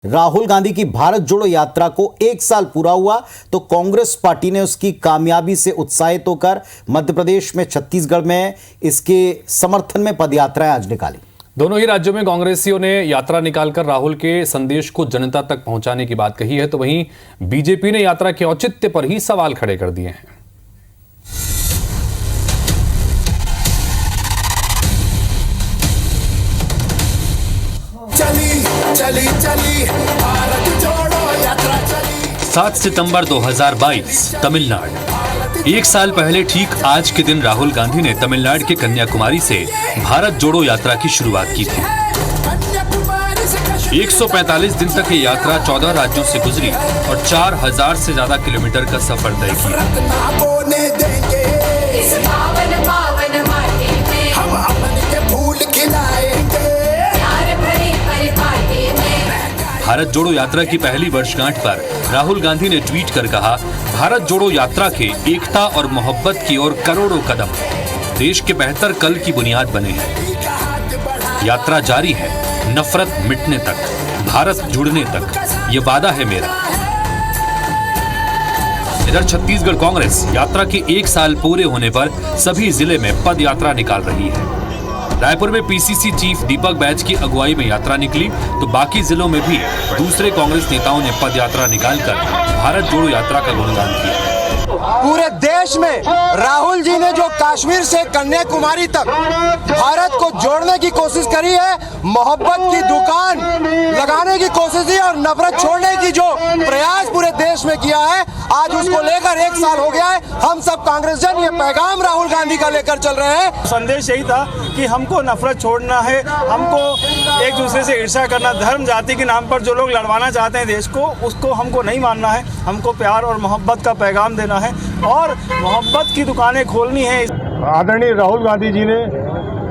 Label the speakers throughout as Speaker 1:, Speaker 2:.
Speaker 1: राहुल गांधी की भारत जोड़ो यात्रा को 1 साल पूरा हुआ तो कांग्रेस पार्टी ने उसकी कामयाबी से उत्साहित होकर मध्य प्रदेश में, छत्तीसगढ़ में इसके समर्थन में पदयात्राएं आज निकाली।
Speaker 2: दोनों ही राज्यों में कांग्रेसियों ने यात्रा निकालकर राहुल के संदेश को जनता तक पहुंचाने की बात कही है, तो वहीं बीजेपी ने यात्रा के औचित्य पर ही सवाल खड़े कर दिए हैं।
Speaker 3: चली भारत जोड़ो यात्रा चली।
Speaker 4: 7 सितंबर 2022 तमिलनाडु। 1 साल पहले ठीक आज के दिन राहुल गांधी ने तमिलनाडु के कन्याकुमारी से भारत जोड़ो यात्रा की शुरुआत की थी। 145 दिन तक ये यात्रा 14 राज्यों से गुजरी और 4000 से ज्यादा किलोमीटर का सफर तय किया। भारत जोड़ो यात्रा की पहली वर्षगांठ पर राहुल गांधी ने ट्वीट कर कहा, भारत जोड़ो यात्रा के एकता और मोहब्बत की ओर करोड़ों कदम देश के बेहतर कल की बुनियाद बने हैं। यात्रा जारी है, नफरत मिटने तक, भारत जुड़ने तक, ये वादा है मेरा। इधर छत्तीसगढ़ कांग्रेस यात्रा के 1 साल पूरे होने पर सभी जिले में पद यात्रा निकाल रही है। रायपुर में पीसीसी चीफ दीपक बैज की अगुवाई में यात्रा निकली, तो बाकी जिलों में भी दूसरे कांग्रेस नेताओं ने पद यात्रा निकालकर भारत जोड़ो यात्रा का गुणगान किया।
Speaker 5: पूरे देश में राहुल जी ने जो कश्मीर से कन्याकुमारी तक भारत को जोड़ने की कोशिश करी है, मोहब्बत की दुकान लगाने की कोशिश की और नफरत छोड़ने की जो प्रयास पूरे देश में किया है, आज उसको लेकर 1 साल हो गया है। हम सब कांग्रेसजन ये पैगाम राहुल गांधी का लेकर चल रहे हैं।
Speaker 6: संदेश यही था कि हमको नफरत छोड़ना है, हमको एक दूसरे से ईर्ष्या करना, धर्म जाति के नाम पर जो लोग लड़वाना चाहते हैं देश को, उसको हमको नहीं मानना है। हमको प्यार और मोहब्बत का पैगाम देना है और मोहब्बत की दुकानें खोलनी है।
Speaker 7: आदरणीय राहुल गांधी जी ने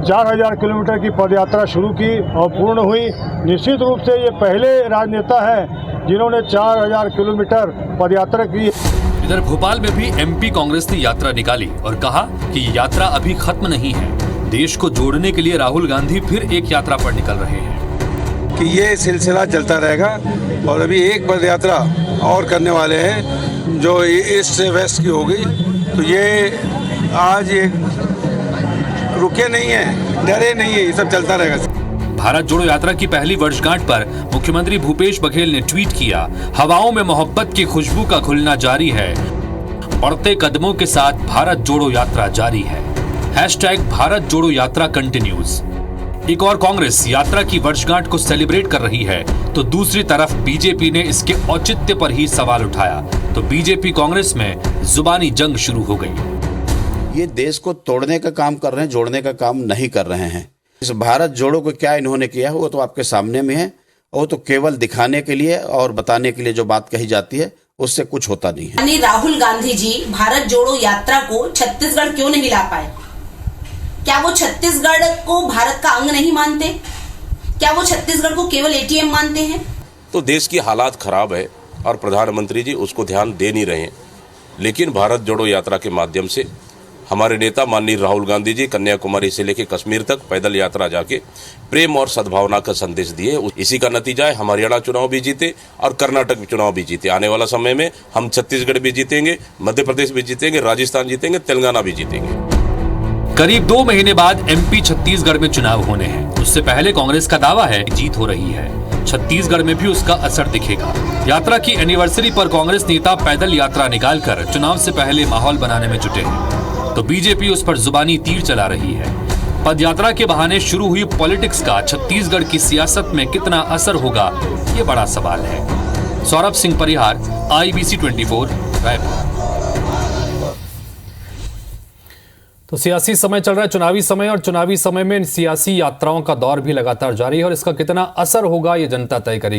Speaker 7: 4000 किलोमीटर की पदयात्रा शुरू की और पूर्ण हुई। निश्चित रूप से ये पहले राजनेता हैं जिन्होंने 4000 किलोमीटर पदयात्रा की।
Speaker 4: इधर भोपाल में भी एमपी कांग्रेस ने यात्रा निकाली और कहा कि ये यात्रा अभी खत्म नहीं है। देश को जोड़ने के लिए राहुल गांधी फिर एक यात्रा पर निकल रहे हैं
Speaker 8: कि ये सिलसिला चलता रहेगा और अभी एक पदयात्रा और करने वाले हैं जो ईस्ट से वेस्ट की होगी। तो ये आज ये रुके नहीं है, डरे नहीं है, ये सब चलता रहेगा।
Speaker 4: भारत जोड़ो यात्रा की पहली वर्षगांठ पर मुख्यमंत्री भूपेश बघेल ने ट्वीट किया, हवाओं में मोहब्बत की खुशबू का खुलना जारी है, बढ़ते कदमों के साथ भारत जोड़ो यात्रा जारी है। #भारत जोड़ो यात्रा कंटिन्यूज। एक और कांग्रेस यात्रा की वर्षगांठ को सेलिब्रेट कर रही है, तो दूसरी तरफ बीजेपी ने इसके औचित्य पर ही सवाल उठाया, तो बीजेपी कांग्रेस में जुबानी जंग शुरू हो गई।
Speaker 9: ये देश को तोड़ने का काम कर रहे हैं, जोड़ने का काम नहीं कर रहे हैं। इस भारत जोड़ो को क्या इन्होंने किया वो तो आपके सामने में है। वो तो केवल दिखाने के लिए और बताने के लिए जो बात कही जाती है उससे कुछ होता नहीं है।
Speaker 10: यानी राहुल गांधी जी भारत जोड़ो यात्रा को छत्तीसगढ़ क्यों नहीं ला पाए? क्या वो छत्तीसगढ़ को भारत का अंग नहीं मानते? क्या वो छत्तीसगढ़ को केवल एटीएम मानते हैं?
Speaker 11: तो देश की हालात खराब है और प्रधानमंत्री जी उसको ध्यान दे नहीं रहे हैं। लेकिन भारत जोड़ो यात्रा के माध्यम से हमारे नेता माननीय राहुल गांधी जी कन्याकुमारी से लेकर कश्मीर तक पैदल यात्रा जाके प्रेम और सद्भावना का संदेश दिए। इसी का नतीजा है हम हरियाणा चुनाव भी जीते और कर्नाटक चुनाव भी जीते। आने वाला समय में हम छत्तीसगढ़ भी जीतेंगे, मध्य प्रदेश भी जीतेंगे, राजस्थान जीतेंगे, तेलंगाना भी जीतेंगे।
Speaker 4: करीब 2 महीने बाद एमपी छत्तीसगढ़ में चुनाव होने हैं। उससे पहले कांग्रेस का दावा है कि जीत हो रही है। छत्तीसगढ़ में भी उसका असर दिखेगा। यात्रा की एनिवर्सरी पर कांग्रेस नेता पैदल यात्रा निकालकर चुनाव से पहले माहौल बनाने में जुटे हैं, तो बीजेपी उस पर जुबानी तीर चला रही है। पदयात्रा के बहाने शुरू हुई पॉलिटिक्स का छत्तीसगढ़ की सियासत में कितना असर होगा, ये बड़ा सवाल है। सौरभ सिंह परिहार, IBC 24, रायपुर।
Speaker 2: तो सियासी समय चल रहा है, चुनावी समय, और चुनावी समय में सियासी यात्राओं का दौर भी लगातार जारी है और इसका कितना असर होगा ये जनता तय करेगी।